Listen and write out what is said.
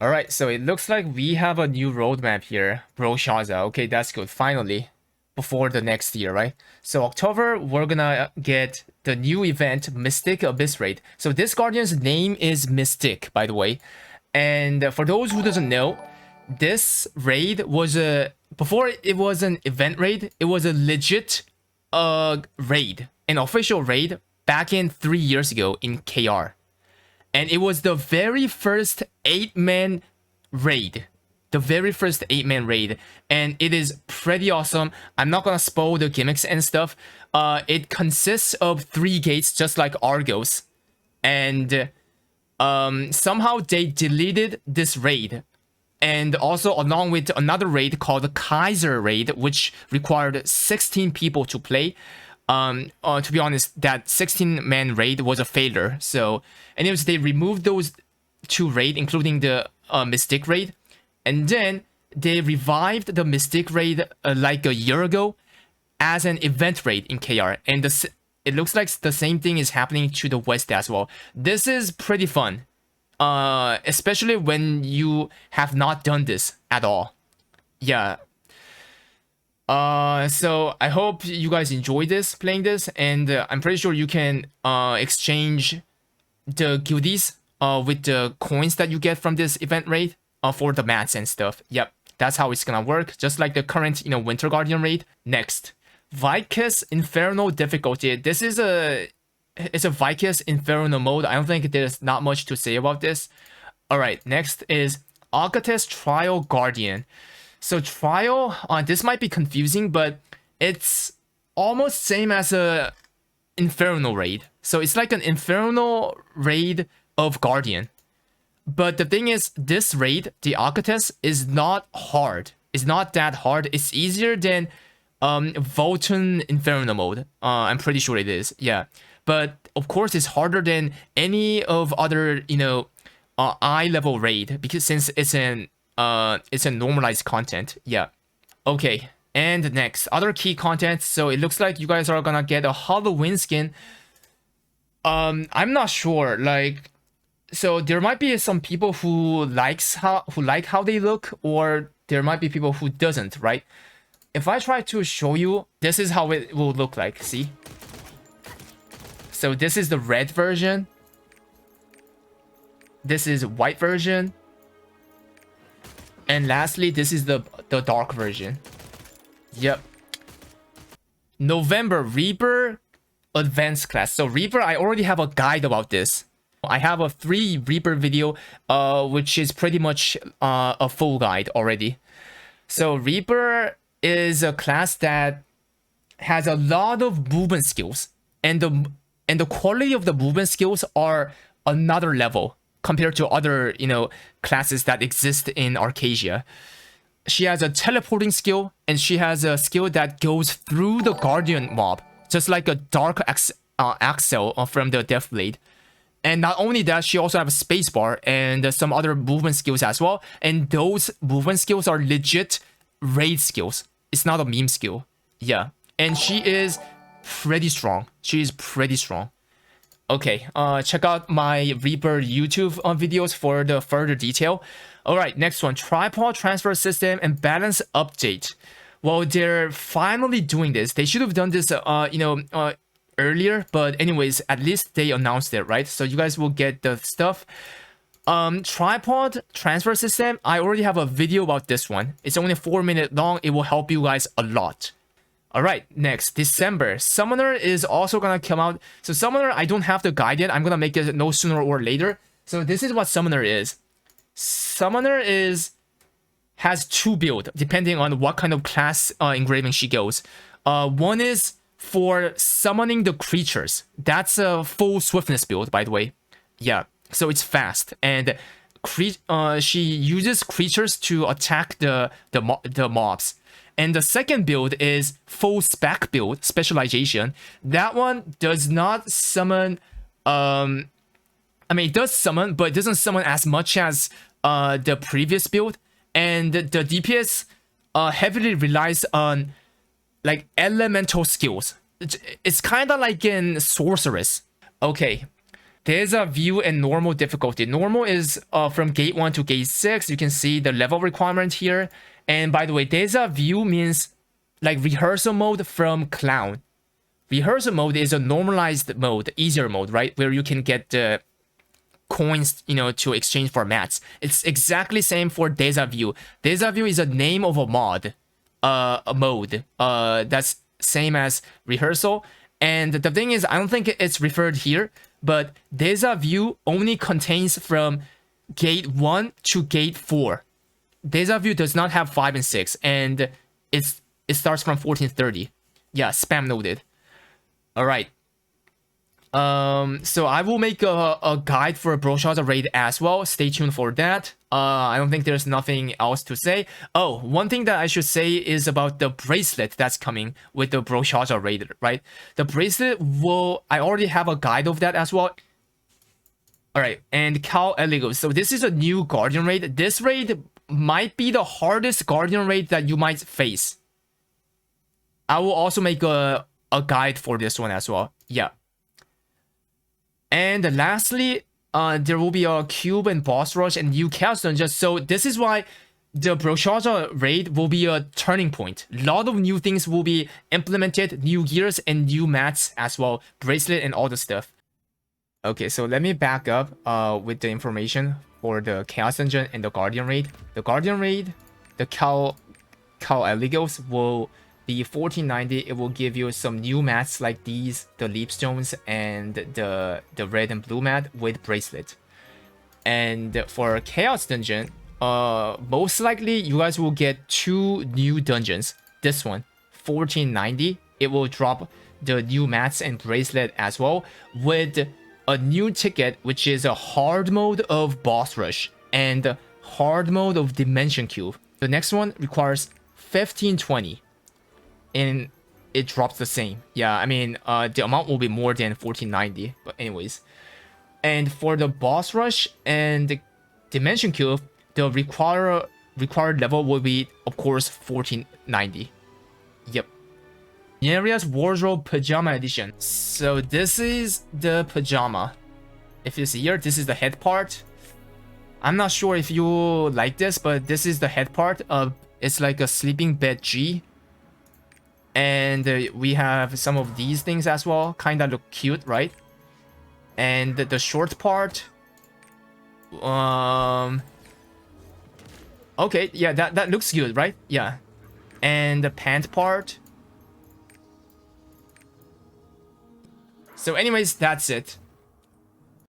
All right, so it looks like we have a new roadmap here, Roshaza. Okay, that's good. Finally, before the next year, right? So October, we're gonna get the new event, Mystic Abyss Raid. So this Guardian's name is Mystic, by the way. And for those who doesn't know, this raid was before it was an event raid, it was a legit raid, an official raid back in 3 years ago in KR. And it was the very first 8-man raid. The very first 8-man raid. And it is pretty awesome. I'm not gonna spoil the gimmicks and stuff. It consists of 3 gates, just like Argos. And somehow they deleted this raid. And also along with another raid called the Kaiser raid, which required 16 people to play. To be honest, that 16-man raid was a failure. So, anyways, they removed those 2 raids, including the Mystic raid, and then they revived the Mystic raid like a year ago as an event raid in KR, and it looks like the same thing is happening to the West as well. This is pretty fun, especially when you have not done this at all. Yeah. So I hope you guys enjoy playing this, and I'm pretty sure you can exchange the guildies with the coins that you get from this event raid for the mats and stuff. Yep, that's how it's gonna work, just like the current Winter Guardian raid. Next, Vicus Inferno difficulty. This is it's a Vicus Inferno mode. I don't think there's not much to say about this. All right, next is Architis Trial Guardian. So Trial, this might be confusing, but it's almost same as a Inferno raid. So it's like an Inferno raid of Guardian. But the thing is, this raid, the Architis, is not hard. It's not that hard. It's easier than Vulcan Inferno mode. I'm pretty sure it is. Yeah. But of course, it's harder than any of other, eye level raid, because since it's a normalized content. Yeah. Okay. And next, other key content. So it looks like you guys are gonna get a Halloween skin. I'm not sure. So there might be some people who like how they look, or there might be people who doesn't, right? If I try to show you, this is how it will look like. See? So this is the red version. This is white version. And lastly, this is the dark version. Yep. November, Reaper Advanced Class. So Reaper, I already have a guide about this. I have a 3 Reaper video, which is pretty much a full guide already. So Reaper is a class that has a lot of movement skills. And the quality of the movement skills are another level compared to other, classes that exist in Arcadia. She has a teleporting skill, and she has a skill that goes through the Guardian mob, just like a Dark Axel from the Deathblade. And not only that, she also has a spacebar and some other movement skills as well. And those movement skills are legit raid skills. It's not a meme skill. Yeah. And she is pretty strong. She is pretty strong. Okay, check out my Reaper YouTube videos for the further detail. All right, next one, tripod transfer system and balance update. Well, they're finally doing this. They should have done this, earlier, but anyways, at least they announced it, right? So you guys will get the stuff. Tripod transfer system, I already have a video about this one. It's only 4 minutes long. It will help you guys a lot. All right, next, December. Summoner is also going to come out. So Summoner, I don't have the guide yet. I'm going to make it no sooner or later. So this is what Summoner is. Summoner has 2 builds, depending on what kind of class engraving she goes. One is for summoning the creatures. That's a full swiftness build, by the way. Yeah, so it's fast. And she uses creatures to attack the mobs. And the second build is full spec build, specialization. That one does not summon, it does summon, but it doesn't summon as much as the previous build. And the DPS heavily relies on like elemental skills. It's kind of like in Sorceress. Okay, there's a view and normal difficulty. Normal is from gate 1 to gate 6. You can see the level requirement here. And by the way, there's a view means like rehearsal mode from clown. Rehearsal mode is a normalized mode, easier mode, right? Where you can get the coins, you know, to exchange for mats. It's exactly same for Deja Vu. Deja Vu is a name of a mod, a mode. That's same as rehearsal. And the thing is, I don't think it's referred here, but Deja Vu only contains from gate 1 to gate 4. Deja Vu does not have 5 and 6, and it starts from 1430. Yeah, spam noted. All right. So I will make a guide for a Broshaza raid as well. Stay tuned for that. I don't think there's nothing else to say. Oh, one thing that I should say is about the bracelet that's coming with the Broshaza raid, right? The bracelet I already have a guide of that as well. All right, and Cal Eligos. So this is a new Guardian raid. This raid might be the hardest Guardian raid that you might face. I will also make a guide for this one as well. Yeah. And lastly, there will be a cube and boss rush and new chaos dungeon. So this is why the Broshaza raid will be a turning point. A lot of new things will be implemented, new gears and new mats as well, bracelet and all the stuff. Okay, so let me back up with the information for the chaos dungeon and the guardian raid. The guardian raid, the Cal Eligos will be 1490. It will give you some new mats like these, the leap stones and the red and blue mat with bracelet. And for chaos dungeon, most likely you guys will get 2 new dungeons. This one, 1490, it will drop the new mats and bracelet as well with a new ticket, which is a hard mode of boss rush and hard mode of dimension cube. The next one requires 1520. And it drops the same. Yeah, I mean, the amount will be more than 1490. But anyways. And for the boss rush and the dimension cube, the required level will be, of course, 1490. Yep. Neria's Wardrobe Pajama Edition. So this is the pajama. If you see here, this is the head part. I'm not sure if you like this, but this is the head part. It's like a sleeping bed G. And we have some of these things as well. Kinda look cute, right? And the short part. Okay, yeah, that looks good, right? Yeah. And the pant part. So anyways, that's it.